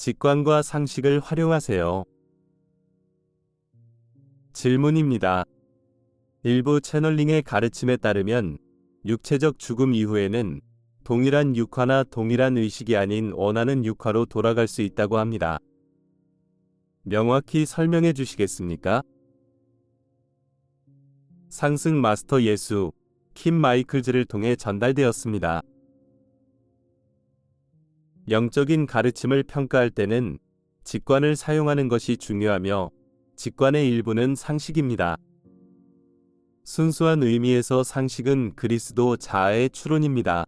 직관과 상식을 활용하세요. 질문입니다. 일부 채널링의 가르침에 따르면 육체적 죽음 이후에는 동일한 육화나 동일한 의식이 아닌 원하는 육화로 돌아갈 수 있다고 합니다. 명확히 설명해 주시겠습니까? 상승 마스터 예수 킴 마이클즈를 통해 전달되었습니다. 영적인 가르침을 평가할 때는 직관을 사용하는 것이 중요하며 직관의 일부는 상식입니다. 순수한 의미에서 상식은 그리스도 자아의 추론입니다.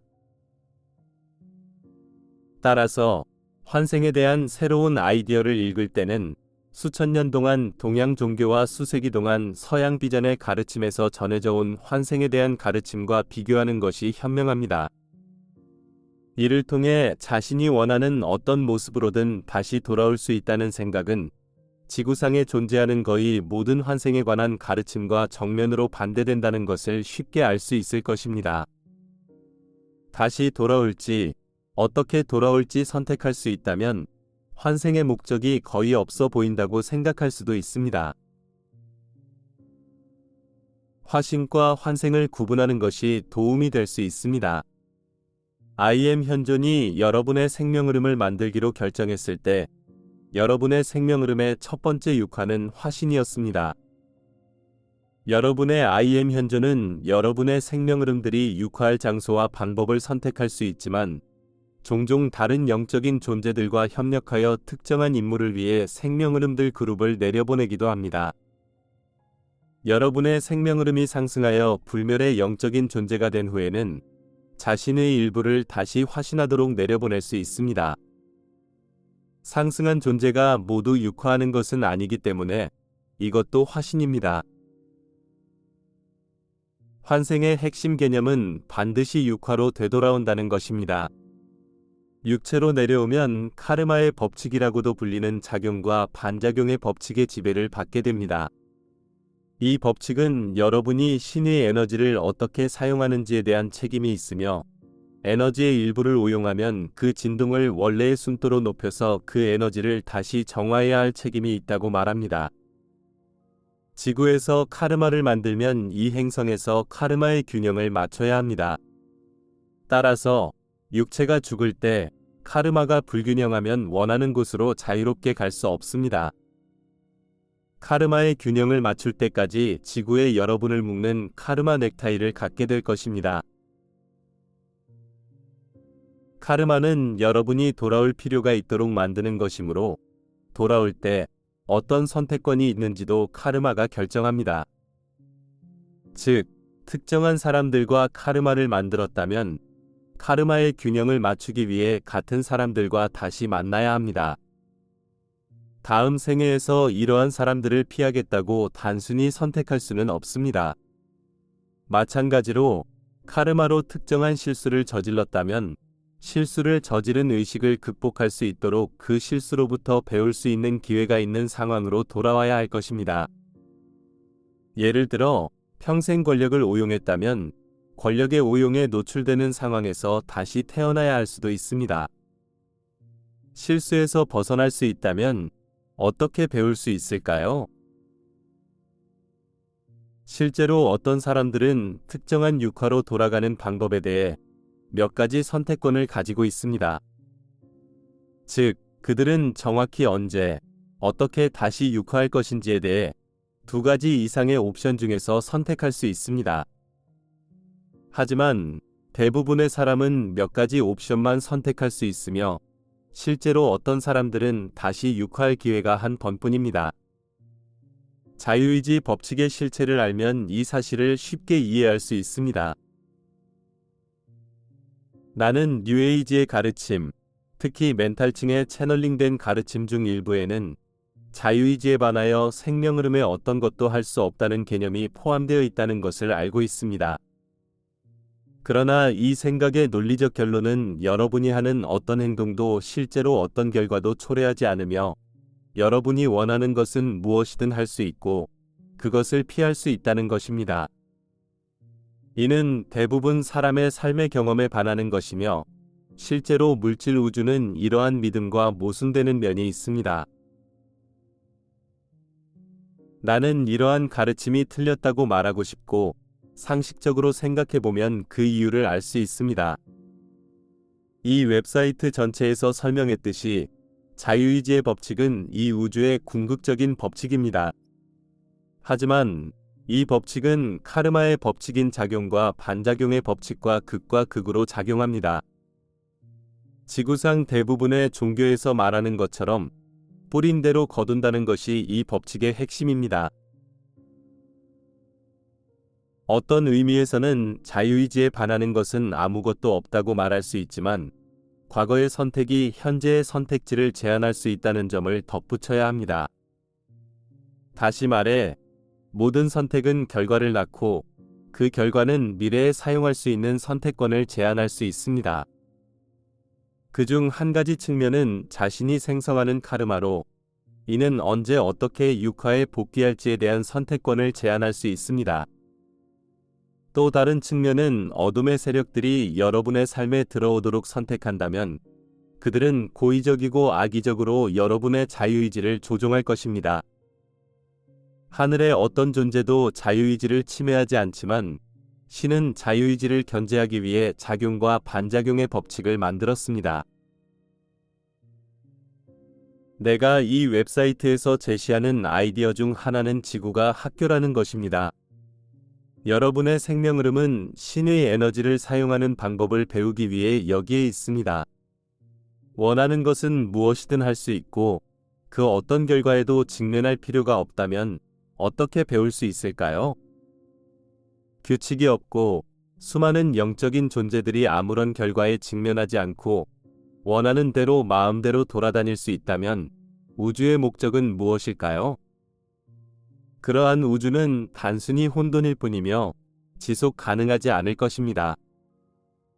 따라서 환생에 대한 새로운 아이디어를 읽을 때는 수천 년 동안 동양 종교와 수세기 동안 서양 비전의 가르침에서 전해져 온 환생에 대한 가르침과 비교하는 것이 현명합니다. 이를 통해 자신이 원하는 어떤 모습으로든 다시 돌아올 수 있다는 생각은 지구상에 존재하는 거의 모든 환생에 관한 가르침과 정면으로 반대된다는 것을 쉽게 알 수 있을 것입니다. 다시 돌아올지, 어떻게 돌아올지 선택할 수 있다면 환생의 목적이 거의 없어 보인다고 생각할 수도 있습니다. 화신과 환생을 구분하는 것이 도움이 될 수 있습니다. I.M. 현존이 여러분의 생명 흐름을 만들기로 결정했을 때 여러분의 생명 흐름의 첫 번째 육화는 화신이었습니다. 여러분의 I.M. 현존은 여러분의 생명 흐름들이 육화할 장소와 방법을 선택할 수 있지만 종종 다른 영적인 존재들과 협력하여 특정한 임무를 위해 생명 흐름들 그룹을 내려보내기도 합니다. 여러분의 생명 흐름이 상승하여 불멸의 영적인 존재가 된 후에는 자신의 일부를 다시 화신하도록 내려보낼 수 있습니다. 상승한 존재가 모두 육화하는 것은 아니기 때문에 이것도 화신입니다. 환생의 핵심 개념은 반드시 육화로 되돌아온다는 것입니다. 육체로 내려오면 카르마의 법칙이라고도 불리는 작용과 반작용의 법칙의 지배를 받게 됩니다. 이 법칙은 여러분이 신의 에너지를 어떻게 사용하는지에 대한 책임이 있으며 에너지의 일부를 오용하면 그 진동을 원래의 순도로 높여서 그 에너지를 다시 정화해야 할 책임이 있다고 말합니다. 지구에서 카르마를 만들면 이 행성에서 카르마의 균형을 맞춰야 합니다. 따라서 육체가 죽을 때 카르마가 불균형하면 원하는 곳으로 자유롭게 갈 수 없습니다. 카르마의 균형을 맞출 때까지 지구에 여러분을 묶는 카르마 넥타이를 갖게 될 것입니다. 카르마는 여러분이 돌아올 필요가 있도록 만드는 것이므로 돌아올 때 어떤 선택권이 있는지도 카르마가 결정합니다. 즉, 특정한 사람들과 카르마를 만들었다면 카르마의 균형을 맞추기 위해 같은 사람들과 다시 만나야 합니다. 다음 생애에서 이러한 사람들을 피하겠다고 단순히 선택할 수는 없습니다. 마찬가지로 카르마로 특정한 실수를 저질렀다면 실수를 저지른 의식을 극복할 수 있도록 그 실수로부터 배울 수 있는 기회가 있는 상황으로 돌아와야 할 것입니다. 예를 들어 평생 권력을 오용했다면 권력의 오용에 노출되는 상황에서 다시 태어나야 할 수도 있습니다. 실수에서 벗어날 수 있다면 어떻게 배울 수 있을까요? 실제로 어떤 사람들은 특정한 육화로 돌아가는 방법에 대해 몇 가지 선택권을 가지고 있습니다. 즉, 그들은 정확히 언제, 어떻게 다시 육화할 것인지에 대해 두 가지 이상의 옵션 중에서 선택할 수 있습니다. 하지만 대부분의 사람은 몇 가지 옵션만 선택할 수 있으며 실제로 어떤 사람들은 다시 육화할 기회가 한 번뿐입니다. 자유의지 법칙의 실체를 알면 이 사실을 쉽게 이해할 수 있습니다. 나는 뉴에이지의 가르침, 특히 멘탈층의 채널링된 가르침 중 일부에는 자유의지에 반하여 생명 흐름에 어떤 것도 할 수 없다는 개념이 포함되어 있다는 것을 알고 있습니다. 그러나 이 생각의 논리적 결론은 여러분이 하는 어떤 행동도 실제로 어떤 결과도 초래하지 않으며 여러분이 원하는 것은 무엇이든 할 수 있고 그것을 피할 수 있다는 것입니다. 이는 대부분 사람의 삶의 경험에 반하는 것이며 실제로 물질 우주는 이러한 믿음과 모순되는 면이 있습니다. 나는 이러한 가르침이 틀렸다고 말하고 싶고, 상식적으로 생각해보면 그 이유를 알 수 있습니다. 이 웹사이트 전체에서 설명했듯이 자유의지의 법칙은 이 우주의 궁극적인 법칙입니다. 하지만 이 법칙은 카르마의 법칙인 작용과 반작용의 법칙과 극과 극으로 작용합니다. 지구상 대부분의 종교에서 말하는 것처럼 뿌린 대로 거둔다는 것이 이 법칙의 핵심입니다. 어떤 의미에서는 자유의지에 반하는 것은 아무것도 없다고 말할 수 있지만, 과거의 선택이 현재의 선택지를 제한할 수 있다는 점을 덧붙여야 합니다. 다시 말해, 모든 선택은 결과를 낳고, 그 결과는 미래에 사용할 수 있는 선택권을 제한할 수 있습니다. 그중 한 가지 측면은 자신이 생성하는 카르마로, 이는 언제 어떻게 육화에 복귀할지에 대한 선택권을 제한할 수 있습니다. 또 다른 측면은 어둠의 세력들이 여러분의 삶에 들어오도록 선택한다면, 그들은 고의적이고 악의적으로 여러분의 자유의지를 조종할 것입니다. 하늘의 어떤 존재도 자유의지를 침해하지 않지만, 신은 자유의지를 견제하기 위해 작용과 반작용의 법칙을 만들었습니다. 내가 이 웹사이트에서 제시하는 아이디어 중 하나는 지구가 학교라는 것입니다. 여러분의 생명 흐름은 신의 에너지를 사용하는 방법을 배우기 위해 여기에 있습니다. 원하는 것은 무엇이든 할 수 있고, 그 어떤 결과에도 직면할 필요가 없다면 어떻게 배울 수 있을까요? 규칙이 없고 수많은 영적인 존재들이 아무런 결과에 직면하지 않고 원하는 대로 마음대로 돌아다닐 수 있다면 우주의 목적은 무엇일까요? 그러한 우주는 단순히 혼돈일 뿐이며 지속 가능하지 않을 것입니다.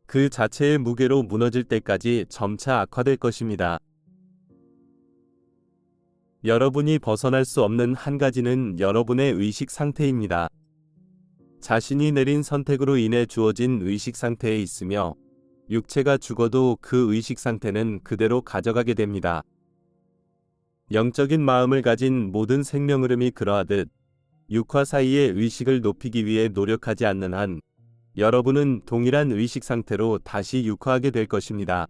그 자체의 무게로 무너질 때까지 점차 악화될 것입니다. 여러분이 벗어날 수 없는 한 가지는 여러분의 의식 상태입니다. 자신이 내린 선택으로 인해 주어진 의식 상태에 있으며, 육체가 죽어도 그 의식 상태는 그대로 가져가게 됩니다. 영적인 마음을 가진 모든 생명 흐름이 그러하듯 육화 사이의 의식을 높이기 위해 노력하지 않는 한 여러분은 동일한 의식 상태로 다시 육화하게 될 것입니다.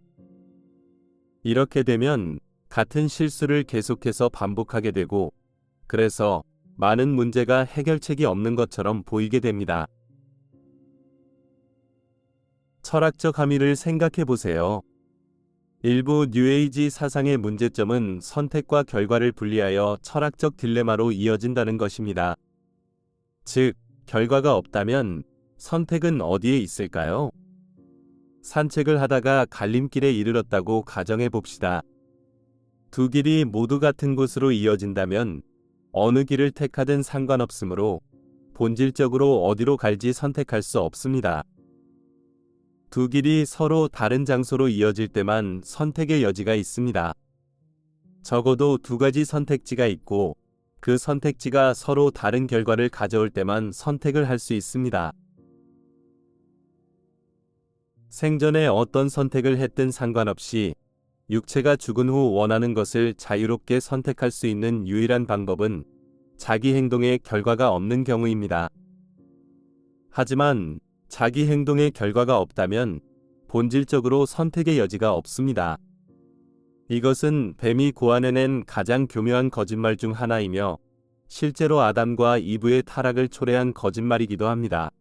이렇게 되면 같은 실수를 계속해서 반복하게 되고, 그래서 많은 문제가 해결책이 없는 것처럼 보이게 됩니다. 철학적 함의를 생각해 보세요. 일부 뉴에이지 사상의 문제점은 선택과 결과를 분리하여 철학적 딜레마로 이어진다는 것입니다. 즉, 결과가 없다면 선택은 어디에 있을까요? 산책을 하다가 갈림길에 이르렀다고 가정해 봅시다. 두 길이 모두 같은 곳으로 이어진다면 어느 길을 택하든 상관없으므로 본질적으로 어디로 갈지 선택할 수 없습니다. 두 길이 서로 다른 장소로 이어질 때만 선택의 여지가 있습니다. 적어도 두 가지 선택지가 있고 그 선택지가 서로 다른 결과를 가져올 때만 선택을 할 수 있습니다. 생전에 어떤 선택을 했든 상관없이 육체가 죽은 후 원하는 것을 자유롭게 선택할 수 있는 유일한 방법은 자기 행동에 결과가 없는 경우입니다. 하지만 자기 행동에 결과가 없다면 본질적으로 선택의 여지가 없습니다. 이것은 뱀이 고안해낸 가장 교묘한 거짓말 중 하나이며 실제로 아담과 이브의 타락을 초래한 거짓말이기도 합니다.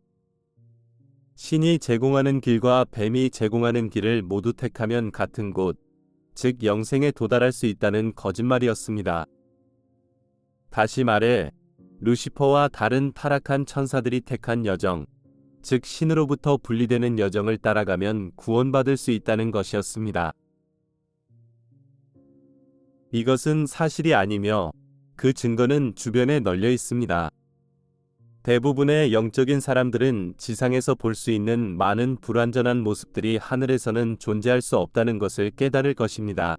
신이 제공하는 길과 뱀이 제공하는 길을 모두 택하면 같은 곳, 즉 영생에 도달할 수 있다는 거짓말이었습니다. 다시 말해, 루시퍼와 다른 타락한 천사들이 택한 여정, 즉 신으로부터 분리되는 여정을 따라가면 구원받을 수 있다는 것이었습니다. 이것은 사실이 아니며 그 증거는 주변에 널려 있습니다. 대부분의 영적인 사람들은 지상에서 볼 수 있는 많은 불완전한 모습들이 하늘에서는 존재할 수 없다는 것을 깨달을 것입니다.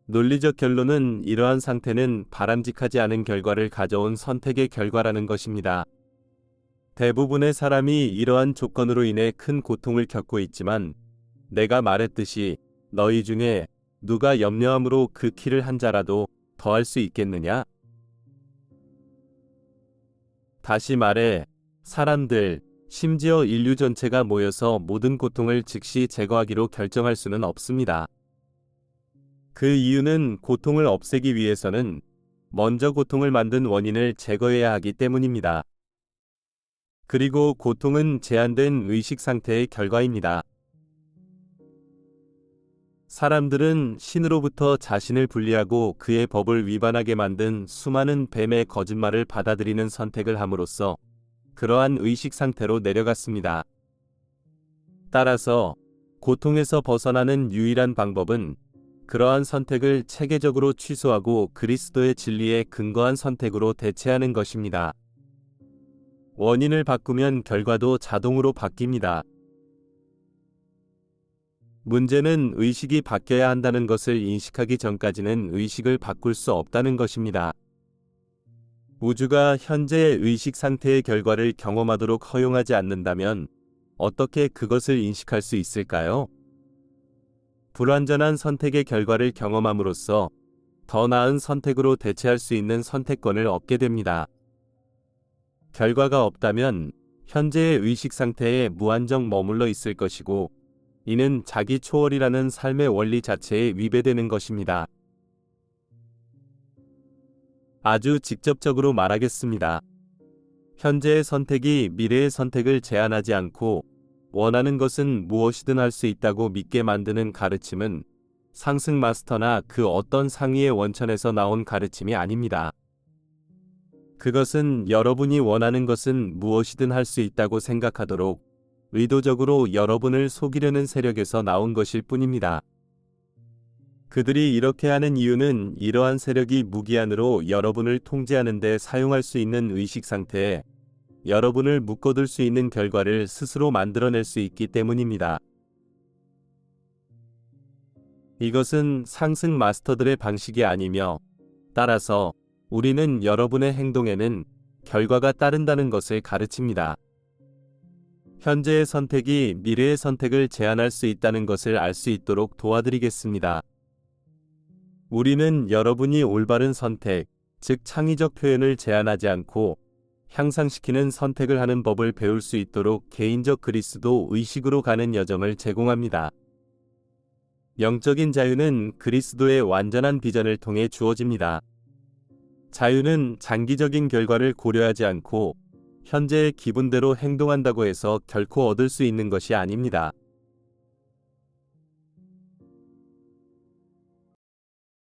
논리적 결론은 이러한 상태는 바람직하지 않은 결과를 가져온 선택의 결과라는 것입니다. 대부분의 사람이 이러한 조건으로 인해 큰 고통을 겪고 있지만 내가 말했듯이 너희 중에 누가 염려함으로 그 키를 한 자라도 더할 수 있겠느냐? 다시 말해, 사람들, 심지어 인류 전체가 모여서 모든 고통을 즉시 제거하기로 결정할 수는 없습니다. 그 이유는 고통을 없애기 위해서는 먼저 고통을 만든 원인을 제거해야 하기 때문입니다. 그리고 고통은 제한된 의식 상태의 결과입니다. 사람들은 신으로부터 자신을 분리하고 그의 법을 위반하게 만든 수많은 뱀의 거짓말을 받아들이는 선택을 함으로써 그러한 의식 상태로 내려갔습니다. 따라서 고통에서 벗어나는 유일한 방법은 그러한 선택을 체계적으로 취소하고 그리스도의 진리에 근거한 선택으로 대체하는 것입니다. 원인을 바꾸면 결과도 자동으로 바뀝니다. 문제는 의식이 바뀌어야 한다는 것을 인식하기 전까지는 의식을 바꿀 수 없다는 것입니다. 우주가 현재의 의식 상태의 결과를 경험하도록 허용하지 않는다면 어떻게 그것을 인식할 수 있을까요? 불완전한 선택의 결과를 경험함으로써 더 나은 선택으로 대체할 수 있는 선택권을 얻게 됩니다. 결과가 없다면 현재의 의식 상태에 무한정 머물러 있을 것이고, 이는 자기 초월이라는 삶의 원리 자체에 위배되는 것입니다. 아주 직접적으로 말하겠습니다. 현재의 선택이 미래의 선택을 제한하지 않고 원하는 것은 무엇이든 할 수 있다고 믿게 만드는 가르침은 상승 마스터나 그 어떤 상위의 원천에서 나온 가르침이 아닙니다. 그것은 여러분이 원하는 것은 무엇이든 할 수 있다고 생각하도록 의도적으로 여러분을 속이려는 세력에서 나온 것일 뿐입니다. 그들이 이렇게 하는 이유는 이러한 세력이 무기한으로 여러분을 통제하는 데 사용할 수 있는 의식 상태에 여러분을 묶어둘 수 있는 결과를 스스로 만들어낼 수 있기 때문입니다. 이것은 상승 마스터들의 방식이 아니며, 따라서 우리는 여러분의 행동에는 결과가 따른다는 것을 가르칩니다. 현재의 선택이 미래의 선택을 제한할 수 있다는 것을 알 수 있도록 도와드리겠습니다. 우리는 여러분이 올바른 선택, 즉 창의적 표현을 제한하지 않고 향상시키는 선택을 하는 법을 배울 수 있도록 개인적 그리스도 의식으로 가는 여정을 제공합니다. 영적인 자유는 그리스도의 완전한 비전을 통해 주어집니다. 자유는 장기적인 결과를 고려하지 않고 현재의 기분대로 행동한다고 해서 결코 얻을 수 있는 것이 아닙니다.